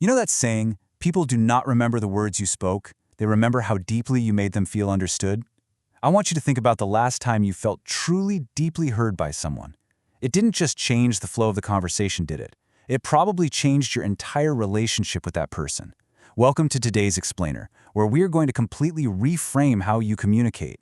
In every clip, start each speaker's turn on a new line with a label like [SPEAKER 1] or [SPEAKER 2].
[SPEAKER 1] You know that saying, people do not remember the words you spoke, they remember how deeply you made them feel understood? I want you to think about the last time you felt truly deeply heard by someone. It didn't just change the flow of the conversation, did it? It probably changed your entire relationship with that person. Welcome to today's Explainer, where we're going to completely reframe how you communicate.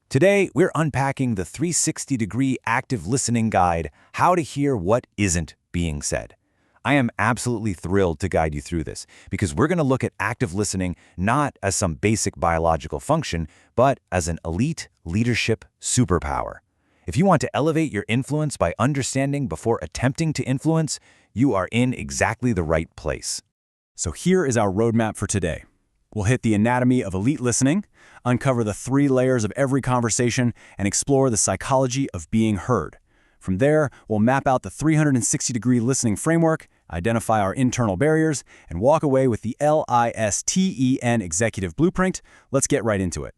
[SPEAKER 2] Today, we're unpacking the 360-degree active listening guide, How to Hear What Isn't Being Said. I am absolutely thrilled to guide you through this because we're going to look at active listening not as some basic biological function, but as an elite leadership superpower. If you want to elevate your influence by understanding before attempting to influence, you are in exactly the right place.
[SPEAKER 1] So here is our roadmap for today. We'll hit the anatomy of elite listening, uncover the 3 layers of every conversation, and explore the psychology of being heard. From there, we'll map out the 360-degree listening framework, identify our internal barriers, and walk away with the LISTEN executive blueprint. Let's get right into it.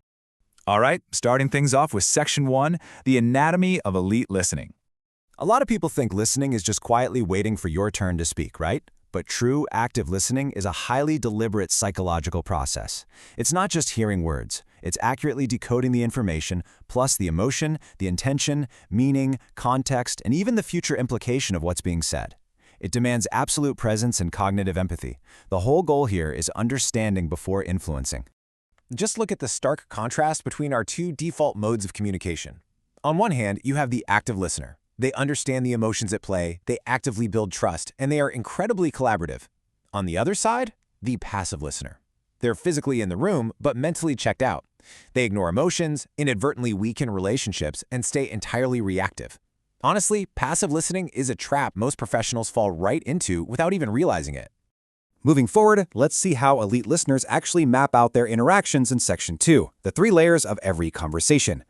[SPEAKER 1] All right, starting things off with Section 1, the anatomy of elite listening. A lot of people think listening is just quietly waiting for your turn to speak, right? But true active listening is a highly deliberate psychological process. It's not just hearing words. It's accurately decoding the information, plus the emotion, the intention, meaning, context, and even the future implication of what's being said. It demands absolute presence and cognitive empathy. The whole goal here is understanding before influencing. Just look at the stark contrast between our 2 default modes of communication. On one hand, you have the active listener. They understand the emotions at play, they actively build trust, and they are incredibly collaborative. On the other side, the passive listener. They're physically in the room, but mentally checked out. They ignore emotions, inadvertently weaken relationships, and stay entirely reactive. Honestly, passive listening is a trap most professionals fall right into without even realizing it. Moving forward, let's see how elite listeners actually map out their interactions in Section 2, the 3 layers of every conversation.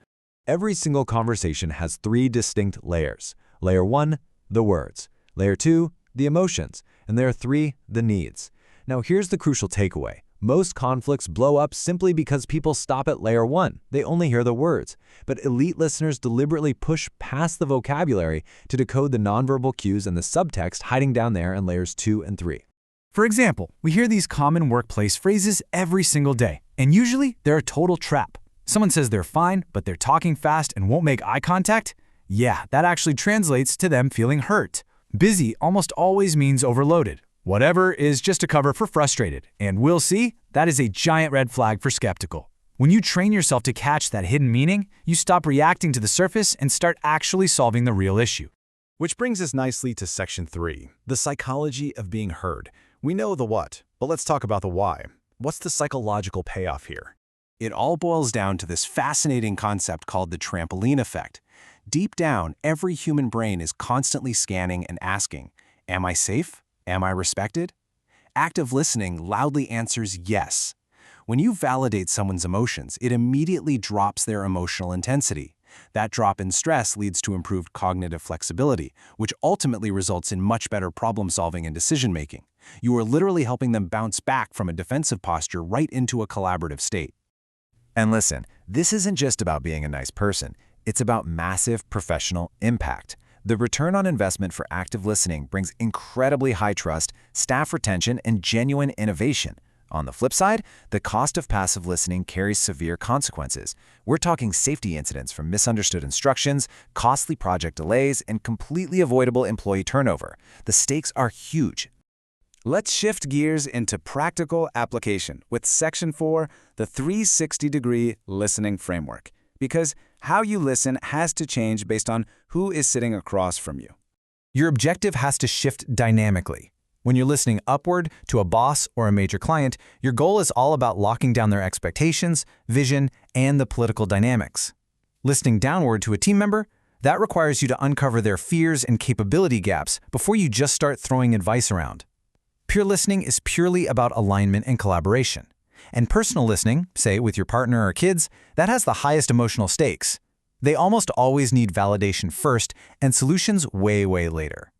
[SPEAKER 1] Every single conversation has 3 distinct layers. Layer 1, the words. Layer 2, the emotions. And layer 3, the needs. Now here's the crucial takeaway. Most conflicts blow up simply because people stop at layer 1. They only hear the words. But elite listeners deliberately push past the vocabulary to decode the nonverbal cues and the subtext hiding down there in layers 2 and 3. For example, we hear these common workplace phrases every single day, and usually they're a total trap. Someone says they're fine, but they're talking fast and won't make eye contact? Yeah, that actually translates to them feeling hurt. Busy almost always means overloaded. Whatever is just a cover for frustrated. And we'll see, that is a giant red flag for skeptical. When you train yourself to catch that hidden meaning, you stop reacting to the surface and start actually solving the real issue. Which brings us nicely to Section 3, the psychology of being heard. We know the what, but let's talk about the why. What's the psychological payoff here? It all boils down to this fascinating concept called the trampoline effect. Deep down, every human brain is constantly scanning and asking, am I safe? Am I respected? Active listening loudly answers yes. When you validate someone's emotions, it immediately drops their emotional intensity. That drop in stress leads to improved cognitive flexibility, which ultimately results in much better problem-solving and decision-making. You are literally helping them bounce back from a defensive posture right into a collaborative state. And listen, this isn't just about being a nice person. It's about massive professional impact. The return on investment for active listening brings incredibly high trust, staff retention, and genuine innovation. On the flip side, the cost of passive listening carries severe consequences. We're talking safety incidents from misunderstood instructions, costly project delays, and completely avoidable employee turnover. The stakes are huge. Let's shift gears into practical application with Section 4, the 360-degree listening framework. Because how you listen has to change based on who is sitting across from you. Your objective has to shift dynamically. When you're listening upward to a boss or a major client, your goal is all about locking down their expectations, vision, and the political dynamics. Listening downward to a team member, that requires you to uncover their fears and capability gaps before you just start throwing advice around. Pure listening is purely about alignment and collaboration. And personal listening, say with your partner or kids, that has the highest emotional stakes. They almost always need validation first and solutions way later.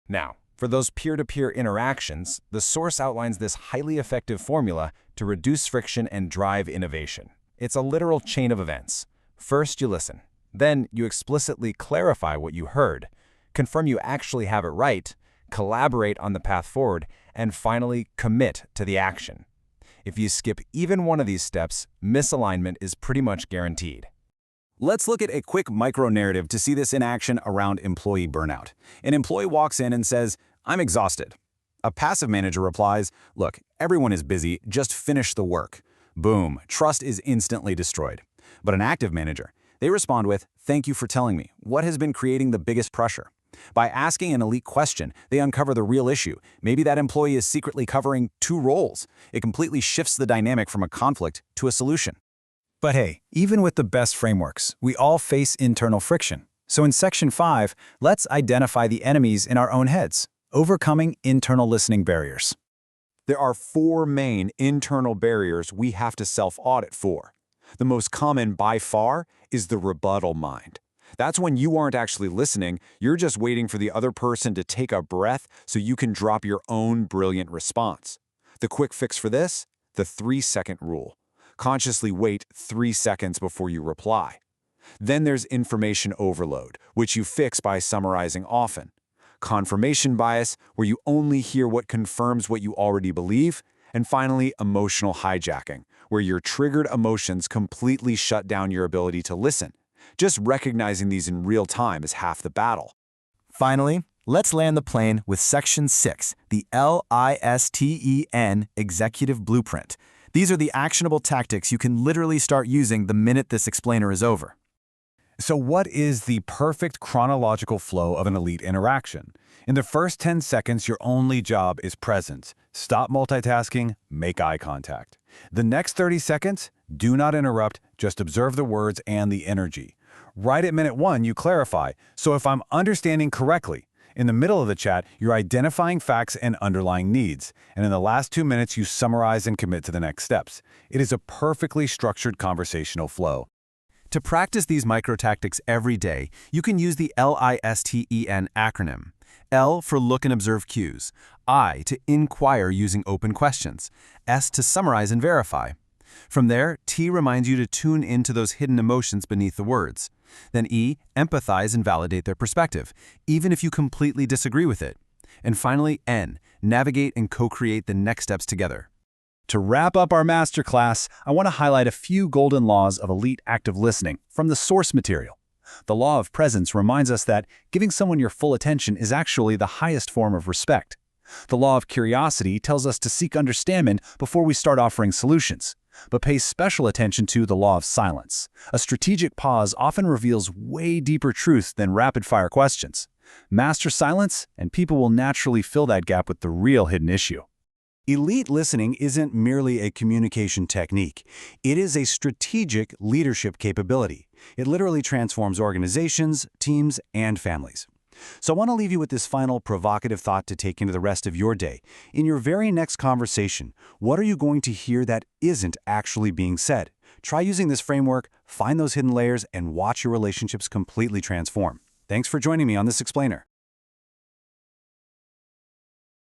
[SPEAKER 1] Now, for those peer-to-peer interactions, the source outlines this highly effective formula to reduce friction and drive innovation. It's a literal chain of events. First, you listen. Then, you explicitly clarify what you heard, confirm you actually have it right,
[SPEAKER 2] collaborate on the path forward, and finally commit to the action. If you skip even one of these steps, misalignment is pretty much guaranteed.
[SPEAKER 1] Let's look at a quick micro-narrative to see this in action around employee burnout. An employee walks in and says, "I'm exhausted." A passive manager replies, "Look, everyone is busy, just finish the work." Boom, trust is instantly destroyed. But an active manager, they respond with, "Thank you for telling me. What has been creating the biggest pressure?" By asking an elite question, they uncover the real issue. Maybe that employee is secretly covering two roles. It completely shifts the dynamic from a conflict to a solution. But hey, even with the best frameworks, we all face internal friction. So in Section 5, let's identify the enemies in our own heads, overcoming internal listening barriers.
[SPEAKER 3] There are 4 main internal barriers we have to self-audit for. The most common by far is the rebuttal mind. That's when you aren't actually listening, you're just waiting for the other person to take a breath so you can drop your own brilliant response. The quick fix for this? The 3-second rule. Consciously wait 3 seconds before you reply. Then there's information overload, which you fix by summarizing often. Confirmation bias, where you only hear what confirms what you already believe. And finally, emotional hijacking, where your triggered emotions completely shut down your ability to listen. Just recognizing these in real time is half the battle.
[SPEAKER 1] Finally, let's land the plane with Section 6, the LISTEN Executive Blueprint. These are the actionable tactics you can literally start using the minute this explainer is over.
[SPEAKER 2] So what is the perfect chronological flow of an elite interaction? In the first 10 seconds, your only job is presence. Stop multitasking, make eye contact. The next 30 seconds, do not interrupt, just observe the words and the energy. Right at minute 1, you clarify. So if I'm understanding correctly, in the middle of the chat, you're identifying facts and underlying needs. And in the last 2 minutes, you summarize and commit to the next steps. It is a perfectly structured conversational flow.
[SPEAKER 1] To practice these micro-tactics every day, you can use the LISTEN acronym. L for look and observe cues, I to inquire using open questions, S to summarize and verify. From there, T reminds you to tune into those hidden emotions beneath the words. Then E, empathize and validate their perspective, even if you completely disagree with it. And finally, N, navigate and co-create the next steps together. To wrap up our masterclass, I want to highlight a few golden laws of elite active listening from the source material. The law of presence reminds us that giving someone your full attention is actually the highest form of respect. The law of curiosity tells us to seek understanding before we start offering solutions, but pay special attention to the law of silence. A strategic pause often reveals way deeper truth than rapid-fire questions. Master silence, and people will naturally fill that gap with the real hidden issue. Elite listening isn't merely a communication technique. It is a strategic leadership capability. It literally transforms organizations, teams, and families. So I want to leave you with this final provocative thought to take into the rest of your day. In your very next conversation, what are you going to hear that isn't actually being said? Try using this framework, find those hidden layers, and watch your relationships completely transform. Thanks for joining me on this explainer.